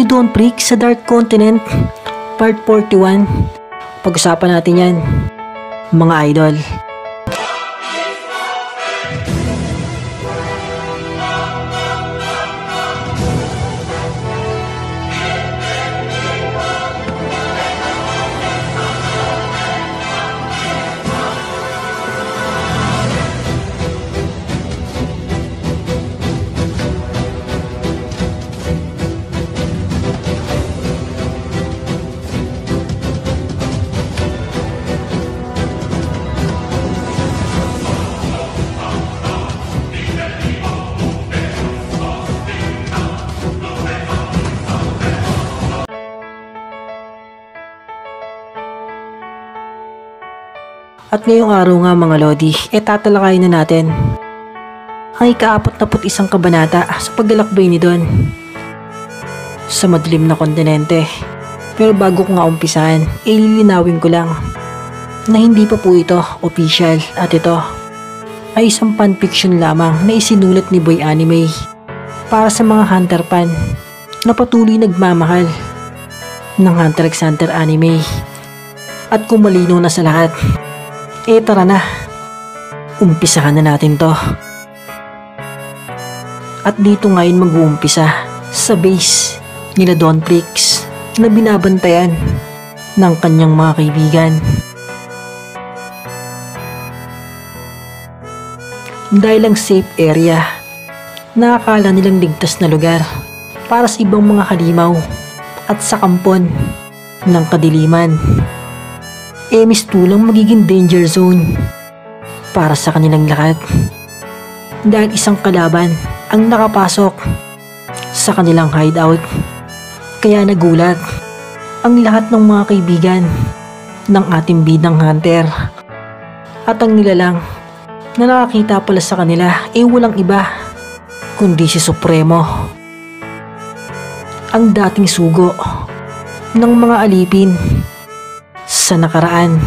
Dawn Freak sa Dark Continent, Part 41. Pag-usapan natin yan, mga idol. At ngayong araw nga mga Lodi, tatalakayin na natin ang ika-41 kabanata sa paglalakbay ni Dawn sa madilim na kontinente. Pero bago ko nga umpisahan, lilinawin ko lang na hindi pa po ito official at ito ay isang fanfiction lamang na isinulat ni Boy Anime para sa mga Hunter fan na patuloy nagmamahal ng Hunter x Hunter anime. At kung malinaw na sa lahat, tara na, umpisahan na natin to. At dito ngayon mag-uumpisa sa base nila Dawn Freak na binabantayan ng kanyang mga kaibigan. Dahil ang safe area na akala nilang ligtas na lugar para sa ibang mga halimaw at sa kampon ng kadiliman, mistulang magiging danger zone para sa kanilang lahat dahil isang kalaban ang nakapasok sa kanilang hideout. Kaya nagulat ang lahat ng mga kaibigan ng ating bidang hunter at ang nilalang na nakakita pala sa kanila walang iba kundi si Supremo, ang dating sugo ng mga alipin sa nakaraan.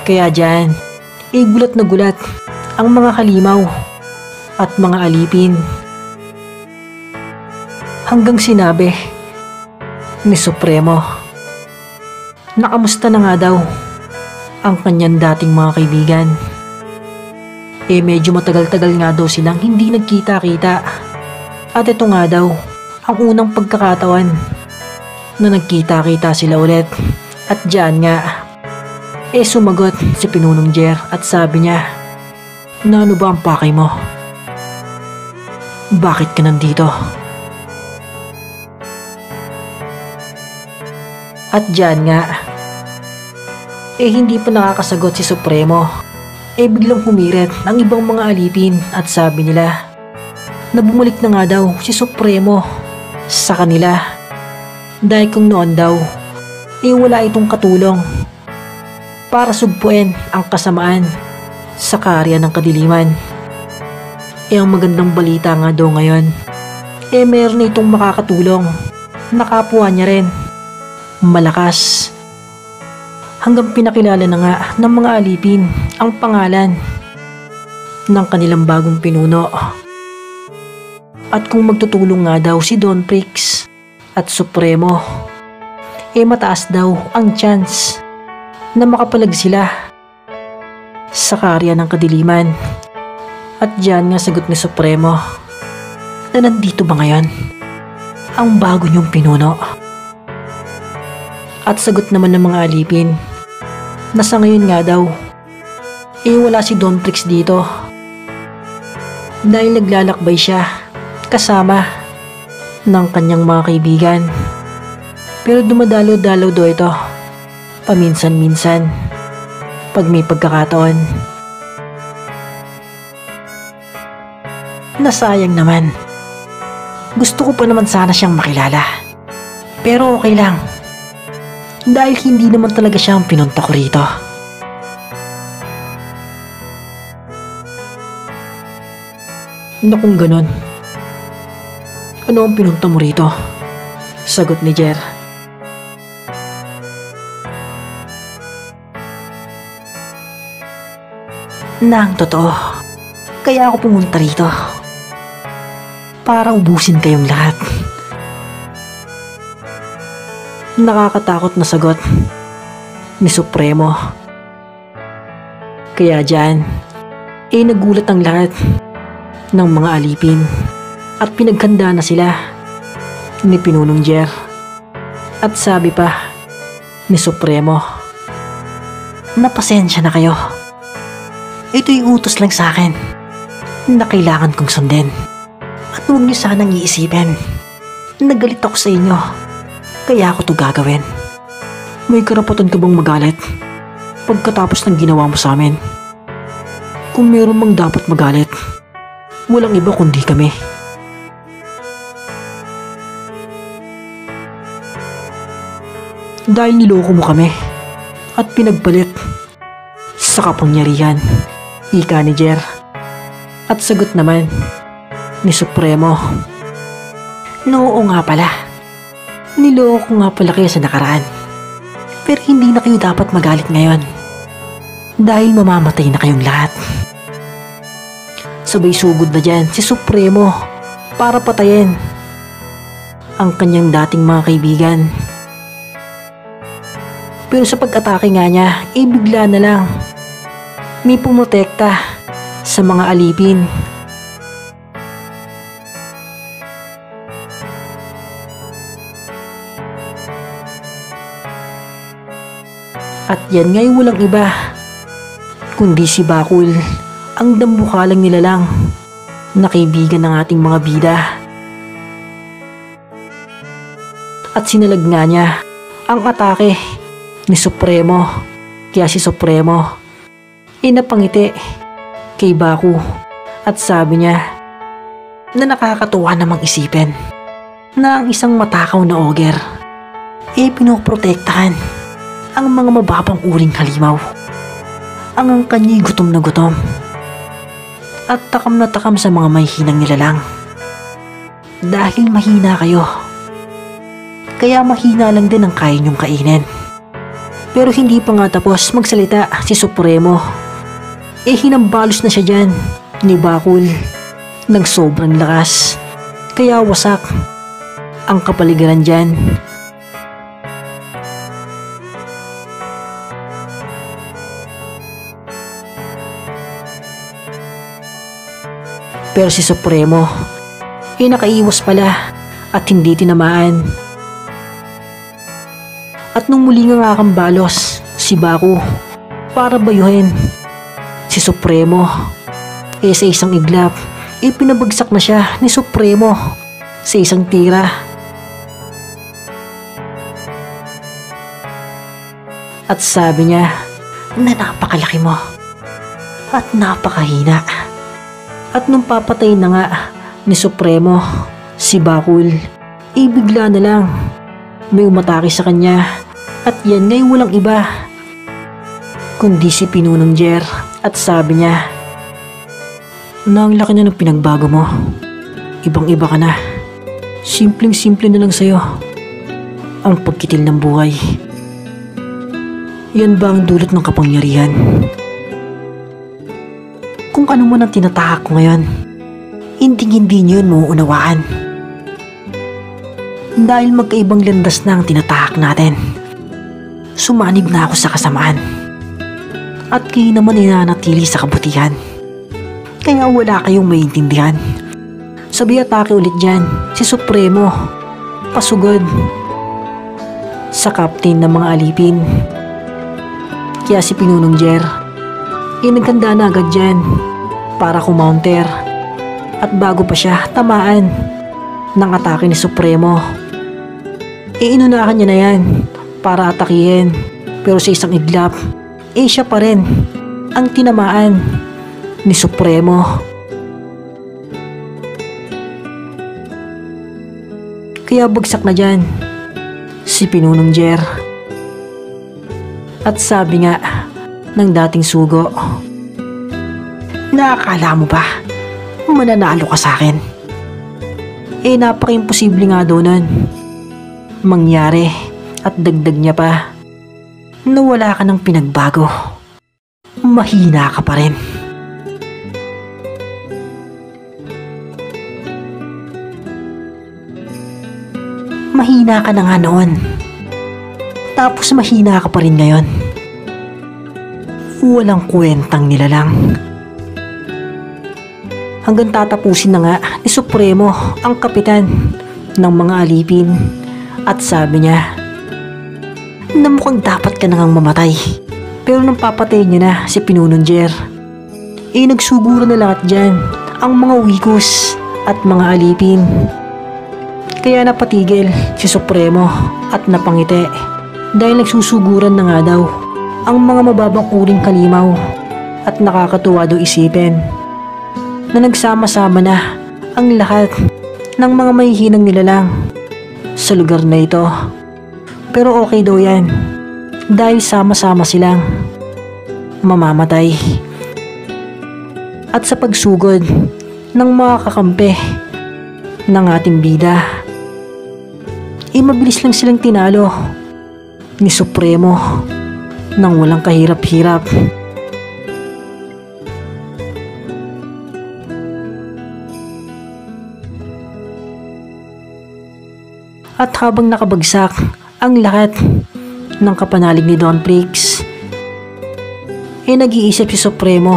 Kaya dyan, gulat na gulat ang mga halimaw at mga alipin hanggang sinabi ni Supremo na kamusta na nga daw ang kanyang dating mga kaibigan. Medyo matagal-tagal nga daw silang hindi nagkita-kita. At ito nga daw ang unang pagkakataon na nagkita-kita sila ulit. At dyan nga sumagot si Pinunong Jer at sabi niya na ano ba ang pakay mo? Bakit ka nandito? At dyan nga hindi pa nakakasagot si Supremo, biglang humirit ang ibang mga alipin at sabi nila na bumalik na nga daw si Supremo sa kanila dahil kung noon daw wala itong katulong para sugpuin ang kasamaan sa karya ng kadiliman. Ang magandang balita nga daw ngayon meron na itong makakatulong na kapwa niya rin malakas, hanggang pinakilala na nga ng mga alipin ang pangalan ng kanilang bagong pinuno. At kung magtutulong nga daw si Dawn Freak at Supremo, mataas daw ang chance na makapalag sila sa karya ng kadiliman. At dyan nga sagot ni Supremo na nandito ba ngayon ang bago niyong pinuno? At sagot naman ng mga alipin na sa ngayon nga daw wala si Dawn Freak dito dahil naglalakbay siya kasama ng kanyang mga kaibigan. Pero dumadalo-dalaw daw ito paminsan-minsan pag may pagkakataon. Nasayang naman, gusto ko pa naman sana siyang makilala, pero okay lang dahil hindi naman talaga siya ang pinunta ko rito. Na kung ganun, ano ang pinunta mo rito? Sagot ni Jer. na ang totoo. Kaya ako pumunta rito. Para ubusin kayong lahat. Nakakatakot na sagot ni Supremo. Kaya dyan, nagulat ang lahat ng mga alipin at pinaghanda na sila ni Pinunong Jer. At sabi pa ni Supremo, napasensya na kayo. Ito'y utos lang sa akin na kailangan kong sundin. At huwag niyo sanang iisipin, nagalit ako sa inyo, kaya ako to gagawin. May karapatan ka bang magalit pagkatapos ng ginawa mo sa amin? Kung meron mang dapat magalit, walang iba kundi kami. Dahil niloko mo kami at pinagpalit sa kapangyarihan, ika ni Jer. At sagot naman ni Supremo, noo nga pala, niloko nga pala kayo sa nakaraan. Pero hindi na kayo dapat magalit ngayon dahil mamamatay na kayong lahat. Sabay sugod na dyan si Supremo para patayin ang kanyang dating mga kaibigan. Pero sa pag-atake nga niya, bigla na lang may pumotekta sa mga alipin. At yan nga'y walang iba kundi si Bakul, ang dambukalang nilalang na kaibigan ng ating mga bida. At sinalag nga niya ang atake ni Supremo, kaya si Supremo napangiti kay Baku at sabi niya na nakakatuwa namang isipin na ang isang matakaw na ogre pinoprotektahan ang mga mababang uling halimaw. Ang kanya'y gutom na gutom at takam na takam sa mga mahihinang nilalang. Dahil mahina kayo, kaya mahina lang din ang kaya niyong kainin. Pero hindi pa nga tapos magsalita si Supremo, hinambalos na siya dyan ni Bakul ng sobrang lakas. Kaya wasak ang kapaligiran dyan. Pero si Supremo nakaiwas pala at hindi tinamaan. At nung muli nga kakambalos si Baku para bayuhin si Supremo, sa isang iglap pinabagsak na siya ni Supremo sa isang tira. At sabi niya na napakalaki mo at napakahina. At nung papatay na nga ni Supremo si Bakul, bigla na lang may umatake sa kanya. At yan nga'y walang iba kundi si Pinunong Jer. At sabi niya na ang laki na ng pinagbago mo. Ibang iba ka na. Simpleng-simple na lang sa'yo ang pagkitil ng buhay. Yan ba ang dulot ng kapangyarihan? Kung ano man ang tinatahak ko ngayon, hindi niyo yun mauunawaan. Dahil magkaibang landas na ang tinatahak natin. Sumanib na ako sa kasamaan. At kayo naman nanatili sa kabutihan. Kaya wala kayong maintindihan. Sabi atake ulit dyan si Supremo, pasugod sa captain ng mga alipin. Kaya si Pinunong Jer naghanda na agad dyan para kumounter. At bago pa siya tamaan ng atake ni Supremo, inunahan niya na yan para atakihin. Pero sa isang iglap, siya pa rin ang tinamaan ni Supremo. Kaya bagsak na dyan si Pinunong Jer. At sabi nga ng dating sugo, nakakala mo ba mananalo ka sa akin? Napaka-imposible nga daw nun mangyari. At dagdag niya pa na wala ka ng pinagbago, mahina ka pa rin. Mahina ka na nga noon. Tapos mahina ka pa rin ngayon. Walang kwentang nilalang. Hanggang tatapusin na nga ni Supremo ang kapitan ng mga alipin at sabi niya na mukhang dapat ka na ngang mamatay. Pero nang papatay niya na si Pinunong Jer, nagsuguro na lahat dyan ang mga wikos at mga alipin. Kaya napatigil si Supremo at napangiti dahil nagsusuguran na nga daw ang mga mababang uring kalimaw at nakakatuwa daw isipin na nagsama-sama na ang lahat ng mga mahihinang nilalang sa lugar na ito. Pero okay daw yan dahil sama-sama silang mamamatay. At sa pagsugod ng mga kakampi ng ating bida, mabilis lang silang tinalo ni Supremo nang walang kahirap-hirap. At habang nakabagsak ang lahat ng kapanalig ni Don Prix, nag-iisip si Supremo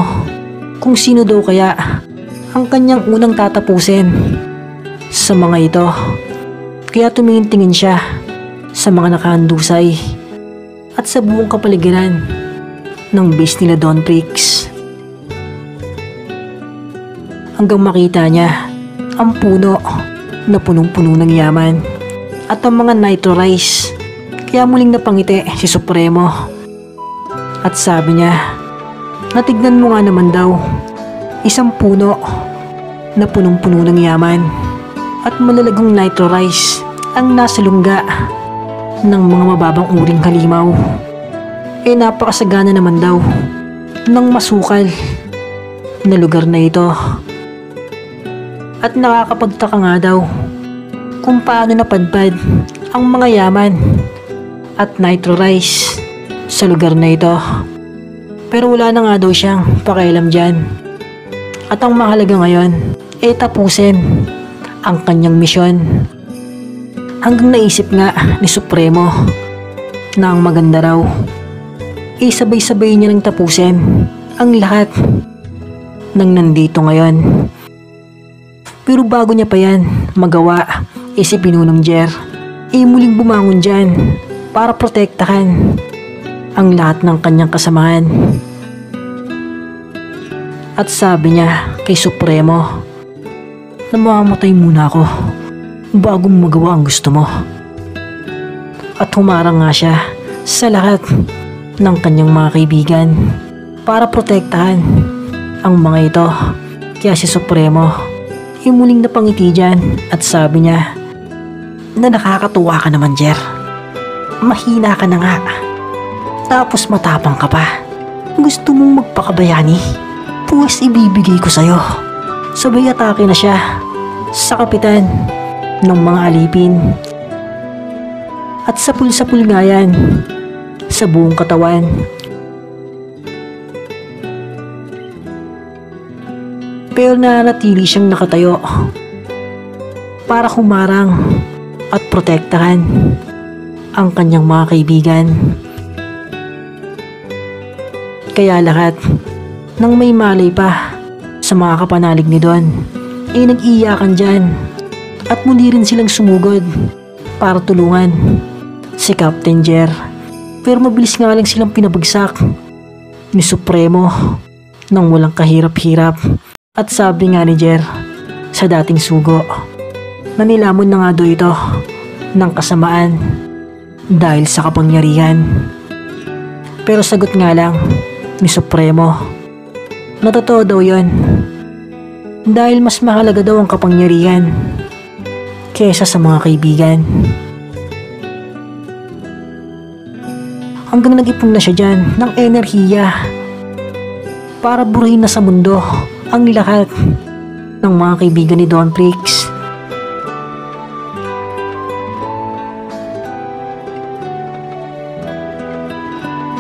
kung sino daw kaya ang kanyang unang tatapusin sa mga ito. Kaya tumingin-tingin siya sa mga nakahandusay at sa buong kapaligiran ng base nila Don Prix. Hanggang makita niya ang puno na punong-puno ng yaman at ang mga nitro rice. Kaya muling napangiti si Supremo at sabi niya, natignan mo nga naman daw, isang puno na punong-puno ng yaman at malalagong nitro rice ang nasa lungga ng mga mababang uring halimaw. Napakasagana naman daw ng masukal na lugar na ito. At nakakapagtaka nga daw kung paano napadpad ang mga yaman at nitro rice sa lugar na ito. Pero wala na nga daw siyang pakialam dyan. At ang mahalaga ngayon tapusin ang kanyang misyon. Hanggang naisip nga ni Supremo na ang maganda raw sabay-sabay niya nang tapusin ang lahat ng nandito ngayon. Pero bago niya pa yan magawa, si Pinunong Jer muling bumangon dyan para protektahan ang lahat ng kanyang kasamahan. At sabi niya kay Supremo na mamamatay muna ako bago magawa ang gusto mo. At humarang nga siya sa lahat ng kanyang mga kaibigan para protektahan ang mga ito. Kaya si Supremo muling napangiti dyan at sabi niya na nakakatuwa ka naman, Jer. Mahina ka na nga. Tapos matapang ka pa. Gusto mong magpakabayani? Pues ibibigay ko sa'yo. Sabay atake na siya sa kapitan ng mga alipin. At sapul-sapul nga yan sa buong katawan. Pero nanatili siyang nakatayo para humarang at protektahan ang kanyang mga kaibigan. Kaya lahat ng may malay pa sa mga kapanalig ni Don nag-iyakan dyan at muli rin silang sumugod para tulungan si Captain Jer. Pero mabilis nga lang silang pinabagsak ni Supremo nang walang kahirap-hirap. At sabi nga ni Jer sa dating sugo na nilamon na nga daw ito ng kasamaan dahil sa kapangyarihan. Pero sagot nga lang ni Supremo na totoo daw yun dahil mas mahalaga daw ang kapangyarihan kesa sa mga kaibigan. Hanggang nag-ipon na siya dyan ng enerhiya para burahin na sa mundo ang lahat ng mga kaibigan ni Don Prix.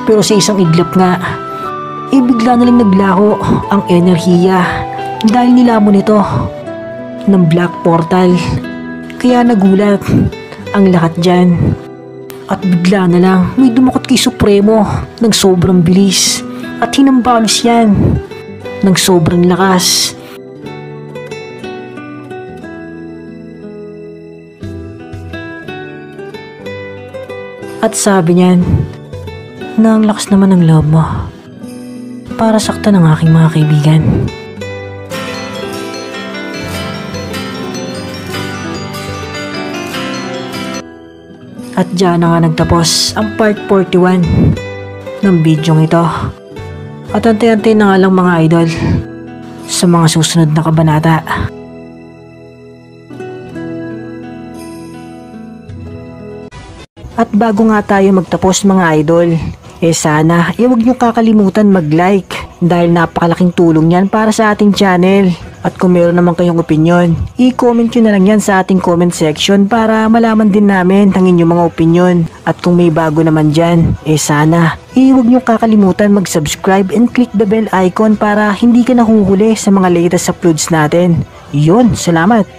Pero sa isang iglap nga, bigla na lang naglaho ang enerhiya dahil nilamon ito ng black portal. Kaya nagulat ang lahat dyan. At bigla na lang may dumakot kay Supremo ng sobrang bilis at hinambalos yan ng sobrang lakas. At sabi niyan na ang lakas naman ng loob mo para saktan ang aking mga kaibigan. At dyan na nga nagtapos ang part 41 ng bidyong ito. At antay-antay na nga lang mga idol sa mga susunod na kabanata. At bago nga tayo magtapos mga idol, sana huwag niyo kakalimutan mag-like dahil napakalaking tulong yan para sa ating channel. At kung meron naman kayong opinyon, i-comment nyo na lang yan sa ating comment section para malaman din namin ang inyong mga opinyon. At kung may bago naman dyan, sana huwag nyo kakalimutan mag-subscribe and click the bell icon para hindi ka nahuhuli sa mga latest uploads natin. Yun, salamat!